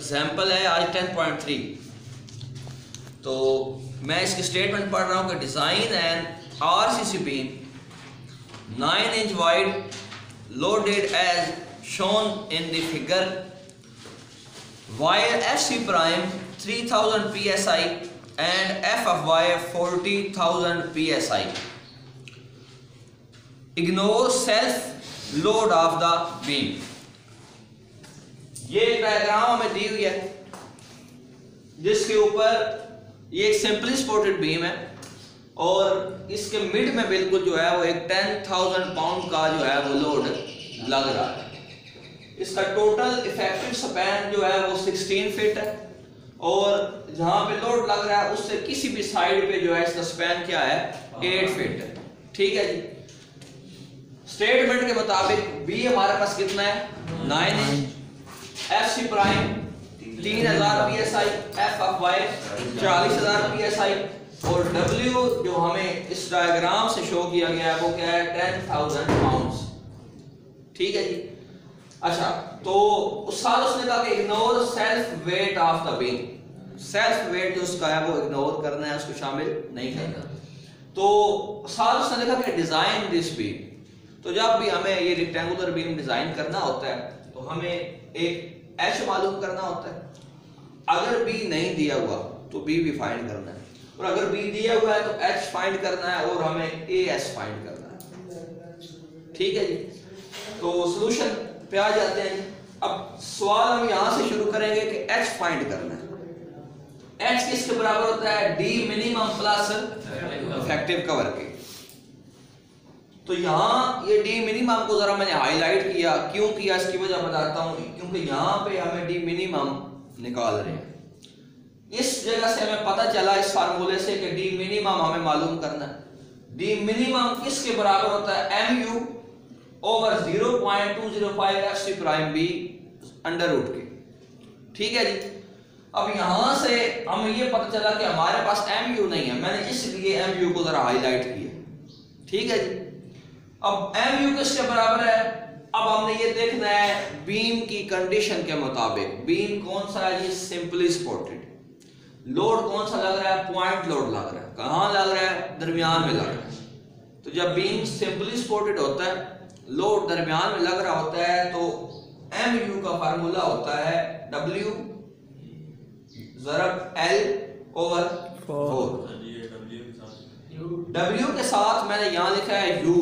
Example है आज 10.3। तो मैं इसकी स्टेटमेंट पढ़ रहा हूँ कि design and RCC beam 9 inch wide loaded as shown in the figure, wire FC prime 3000 psi and F of wire 40,000 psi. Ignore self load of the beam. ये एक डायग्राम हमें दी हुई है जिसके ऊपर ये एक सिंपली सपोर्टेड बीम है और इसके मिड में बिल्कुल जो है वो एक 10,000 पाउंड का जो है वो लोड लग रहा है। इसका टोटल इफेक्टिव स्पैन जो है वो 16 फीट है और जहां पे लोड लग रहा है उससे किसी भी साइड पे जो है इसका स्पैन क्या है 8 फीट है। ठीक है जी। स्टेटमेंट के मुताबिक बी हमारे पास कितना है 9 inch, FC prime 3000 psi, F of y 40,000 psi और W जो हमें इस डायग्राम से शो किया गया है वो क्या है 10,000 पाउंड्स। ठीक है जी। अच्छा, तो उस साल उसने कहा कि ignore self weight of the beam. Self weight जो उसका है वो इग्नोर करना है, उसको शामिल नहीं करना। तो साल उसने लिखा कि डिजाइन दिस बीम। तो जब भी हमें ये रेक्टेंगुलर बीम डिजाइन करना होता है तो हमें एक H मालूम करना होता है। अगर B नहीं दिया हुआ तो B भी फाइंड करना है और अगर B दिया हुआ है तो H फाइंड करना है और हमें AS फाइंड करना है। ठीक है जी। तो सॉल्यूशन पे आ जाते हैं। अब सवाल हम यहां से शुरू करेंगे कि H फाइंड करना है। H किसके बराबर होता है D minimum plus effective cover के। तो यहाँ ये D मिनिमम को जरा मैंने हाईलाइट किया, क्यों किया इसकी वजह बताता हूँ। क्योंकि यहाँ पे हमें D मिनिमम निकाल रहे हैं। इस जगह से हमें पता चला इस फार्मूले से कि D मिनिमम हमें मालूम करना है। D मिनिमम किसके बराबर होता है mu over 0.205 FC prime B under root के। ठीक है जी। अब यहां से हमें ये पता चला कि हमारे पास mu नहीं है, मैंने इसलिए mu को जरा हाईलाइट किया। ठीक है जी। अब mu किसके बराबर है, अब हमने ये देखना है बीम की कंडीशन के मुताबिक। बीम कौन सा है, ये सिंपली सपोर्टेड। लोड कौन सा लग रहा है, पॉइंट लोड लग रहा है। कहां लग रहा है, दरमियान में लग रहा है। तो जब बीम सिंपली सपोर्टेड होता है, लोड दरमियान में लग रहा होता है, तो mu का फार्मूला होता है W ज़रब L ओवर 4। W के साथ मैंने यहां लिखा है U,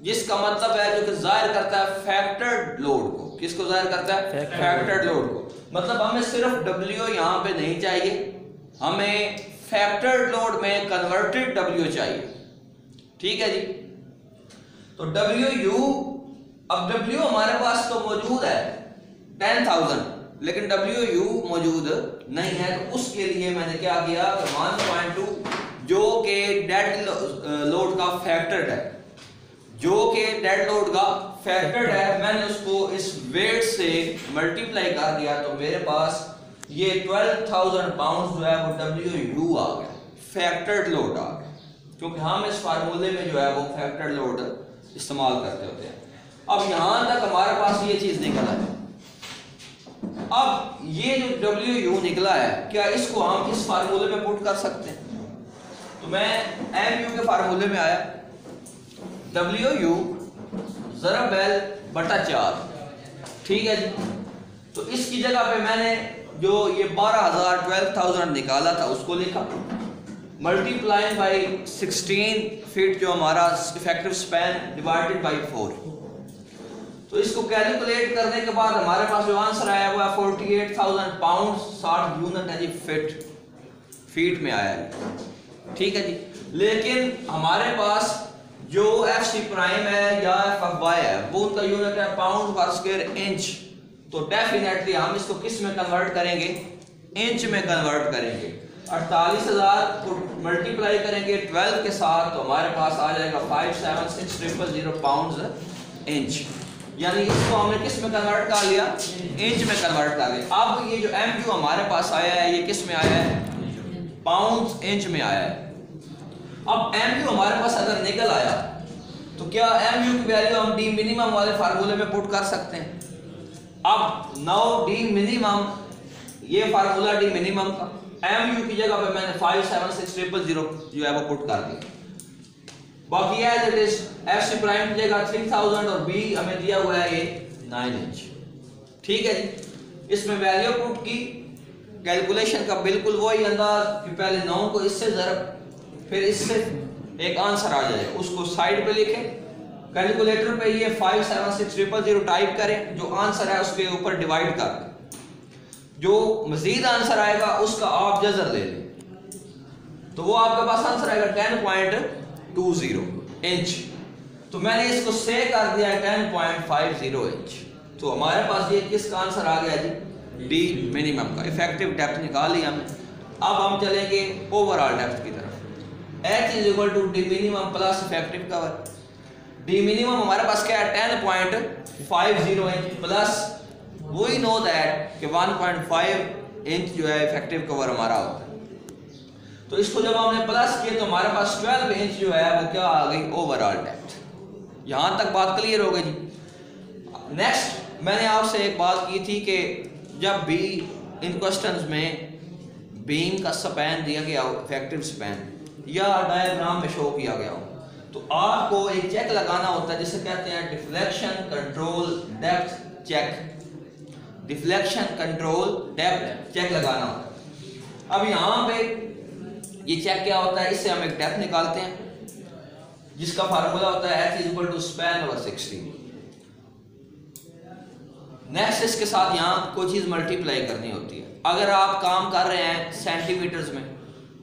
जिसका मतलब है जो कि जाहिर करता है फैक्टर्ड लोड को। किसको जाहिर करता है, फैक्टर्ड लोड को। मतलब हमें सिर्फ W यहाँ पे नहीं चाहिए, हमें फैक्टर्ड लोड में कन्वर्टेड W चाहिए। ठीक है जी। तो WU, अब W हमारे पास तो मौजूद है 10,000, लेकिन WU मौजूद नहीं है। तो उसके लिए मैंने क्या किया, 1.2 जो कि डेड लोड का फैक्टर्ड है, जो कि डेड लोड का फैक्टर्ड है, मैंने उसको इस वेट से मल्टीप्लाई कर दिया तो मेरे पास ये 12,000 पाउंड जो है वो WU आ गया, फैक्टर्ड लोड आ गया। क्योंकि हम इस फार्मूले में जो है वो फैक्टर्ड लोड इस्तेमाल करते होते हैं। अब यहां तक हमारे पास ये चीज निकला है। अब ये जो WU निकला है, क्या इसको हम इस फार्मूले में पुट कर सकते हैं? तो मैं mu के फार्मूले में आया, WU ज़रब L बटा 4। ठीक है जी। तो इसकी जगह पे मैंने जो ये 12,000 निकाला था उसको लिखा, मल्टीप्लाई बाई 16 फीट जो हमारा इफेक्टिव स्पैन डिवाइडेड बाई 4। तो इसको कैलकुलेट करने के बाद हमारे पास जो आंसर आया वो है 48,000 पाउंड 60 यूनिट है जी, फीट में आया है। ठीक है जी। लेकिन हमारे पास जो FC प्राइम है या F ऑफ y है वो उनका यूनिट है पाउंड पर स्क्वायर इंच। तो डेफिनेटली हम इसको किस में कन्वर्ट करेंगे, इंच में कन्वर्ट करेंगे। 48,000 को मल्टीप्लाई करेंगे 12 के साथ तो हमारे पास आ जाएगा 576,000 पाउंड इंच। यानी इसको हमने किस में कन्वर्ट कर लिया, इंच में कन्वर्ट कर लिया। अब ये जो mu हमारे पास आया है ये किस में आया है, पाउंड इंच में आया है। अब mu हमारे पास अगर निकल आया तो क्या mu की वैल्यू हम D मिनिमम वाले फार्मूले में पुट कर सकते हैं। अब नाउ D मिनिमम ये फार्मूला डी मिनिमम का, एम यू की जगह पे मैंने 576000 जो है वो पुट कर दिया। बाकी as it is F C prime की जगह 3000 और बी हमें दिया हुआ है ये 9 इंच। ठीक है जी, इसमें वैल्यू पुट की, कैलकुलेशन का बिल्कुल वही अंदाज कि पहले 9 को इससे ज़रब फिर इससे एक आंसर आ जाए, उसको साइड पे लिखें, कैलकुलेटर पे ये 576000 टाइप करें, जो आंसर है उसके ऊपर डिवाइड कर दें, जो मजीद आंसर आएगा उसका आप जजर ले लें, तो वो आपके पास आंसर आएगा 10.20 इंच। तो मैंने इसको से कर दिया 10.50 इंच। तो हमारे पास ये किसका आंसर आ गया जी, डी मिनिमम का। इफेक्टिव डेप्थ निकाल लिया हमने। अब हम चलेंगे ओवरऑल डेप्थ की तरफ। H is equal to D minimum plus effective cover. D minimum हमारे पास क्या है 10.50 inch plus we know that कि 1.5 इंच जो है इफेक्टिव कवर हमारा होता है। तो इसको जब हमने प्लस किया तो हमारे पास 12 इंच जो है वो क्या आ गई, ओवरऑल डेप्थ। यहां तक बात क्लियर हो गई जी। नेक्स्ट मैंने आपसे एक बात की थी कि जब भी इन क्वेश्चंस में बीम का स्पैन दिया गया हो, इफेक्टिव स्पैन या डायग्राम में शो किया गया हो, तो आपको एक चेक लगाना होता है जिसे कहते हैं deflection control depth check. Deflection control depth check लगाना होता है। अब यहाँ पे ये चेक क्या होता है, इससे हम एक डेप्थ निकालते हैं जिसका फार्मूला होता है H is equal to span over 60। Next इसके साथ यहाँ कोई चीज मल्टीप्लाई करनी होती है। अगर आप काम कर रहे हैं सेंटीमीटर्स में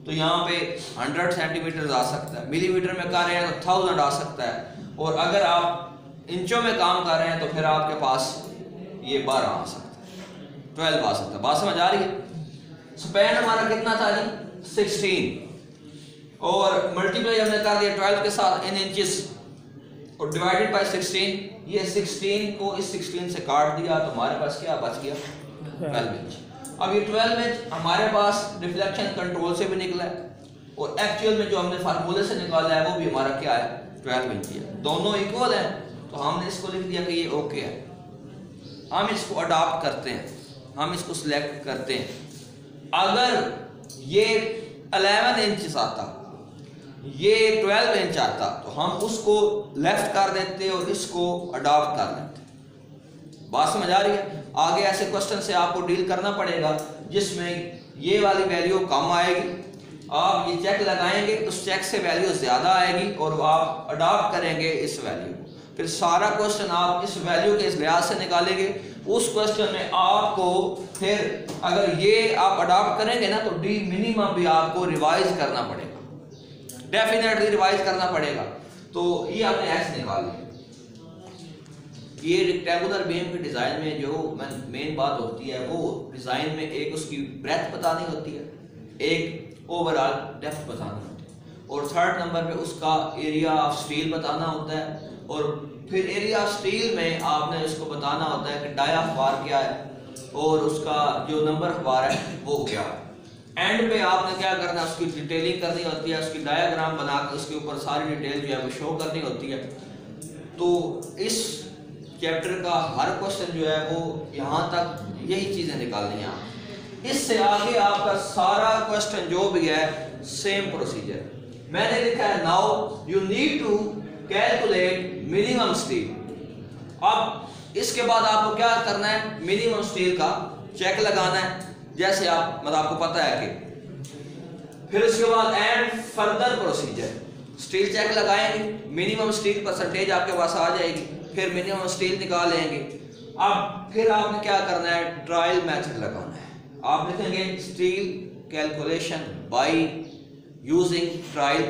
तो यहाँ पे 100 सेंटीमीटर आ सकता है, मिलीमीटर में कर रहे हैं तो 1000 आ सकता है, और अगर आप इंचों में काम कर रहे हैं तो फिर आपके पास ये 12 आ सकता है, 12 आ सकता है। बात समझ आ रही है। स्पैन हमारा कितना था जी, 16, और मल्टीप्लाई हमने कर दिया 12 के साथ इन इंचेस और डिवाइडेड बाय 16। ये 16 को इस 16 से काट दिया तो हमारे पास क्या बच गया, 12 इंच। अब ये 12 इंच हमारे पास रिफ्लेक्शन कंट्रोल से भी निकला है और एक्चुअल में जो हमने फार्मूले से निकाला है वो भी हमारा क्या है, 12 इंच है। दोनों इक्वल हैं तो हमने इसको लिख दिया कि ये ओके है। हम इसको अडॉप्ट करते हैं, हम इसको सिलेक्ट करते हैं। अगर ये 11 इंच आता, ये 12 इंच आता तो हम उसको लेफ्ट कर देते और इसको अडॉप्ट कर लेते। बात समझ आ रही है। आगे ऐसे क्वेश्चन से आपको डील करना पड़ेगा जिसमें ये वाली वैल्यू कम आएगी, आप ये चेक लगाएंगे उस चेक से वैल्यू ज्यादा आएगी और आप अडॉप्ट करेंगे इस वैल्यू को, फिर सारा क्वेश्चन आप इस वैल्यू के इस लिहाज से निकालेंगे। उस क्वेश्चन में आपको फिर अगर ये आप अडॉप्ट करेंगे ना तो डी मिनिमम भी आपको रिवाइज करना पड़ेगा, डेफिनेटली रिवाइज करना पड़ेगा। तो ये आपने एक्स निकाल लिया। ये रेक्टेंगुलर बीम के डिजाइन में जो मेन बात होती है वो डिजाइन में एक उसकी ब्रेथ बतानी होती है, एक ओवरऑल डेप्थ बतानी होती है, और थर्ड नंबर पे उसका एरिया ऑफ स्टील बताना होता है, और फिर एरिया ऑफ स्टील में आपने इसको बताना होता है कि डाया ऑफ बार क्या है और उसका जो नंबर ऑफ बार है वो क्या है। एंड पे आपने क्या करना है, उसकी डिटेलिंग करनी होती है, उसकी डायग्राम बनाकर उसके ऊपर सारी डिटेल जो है वो शो करनी होती है। तो इस चैप्टर का हर क्वेश्चन जो है वो यहाँ तक यही चीजें निकालनी है। इससे आगे आपका सारा क्वेश्चन जो भी है सेम प्रोसीजर मैंने लिखा है। Now you need to calculate minimum steel. अब इसके बाद आपको क्या करना है, मिनिमम स्टील का चेक लगाना है, जैसे आप मतलब आपको पता है कि फिर उसके बाद and further procedure steel check लगाएंगे, मिनिमम स्टील परसेंटेज आपके पास आ जाएगी, फिर मिनिमम स्टील निकालेंगे। अब फिर आपने क्या करना है, ट्रायल मेथड लगाना है। आप लिखेंगे steel calculation by using trial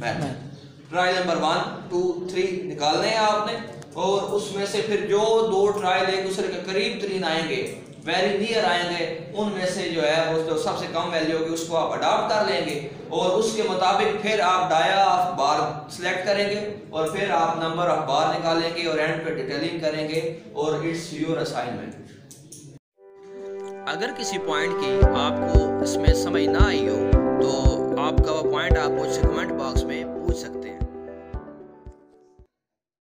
method. Trial number 1, 2, 3 निकालने हैं आपने, और उसमें से फिर जो दो ट्रायल एक दूसरे के करीब तरीन आएंगे, वेरी नियर आएंगे, उनमें से जो है वो जो सबसे कम वैल्यू होगी उसको आप अडॉप्ट कर लेंगे, और उसके मुताबिक फिर आप डाया ऑफ बार सिलेक्ट करेंगे और फिर आप नंबर ऑफ बार निकालेंगे और एंड पे डिटेलिंग करेंगे, और इट्स योर असाइनमेंट। अगर किसी पॉइंट की आपको इसमें समझ ना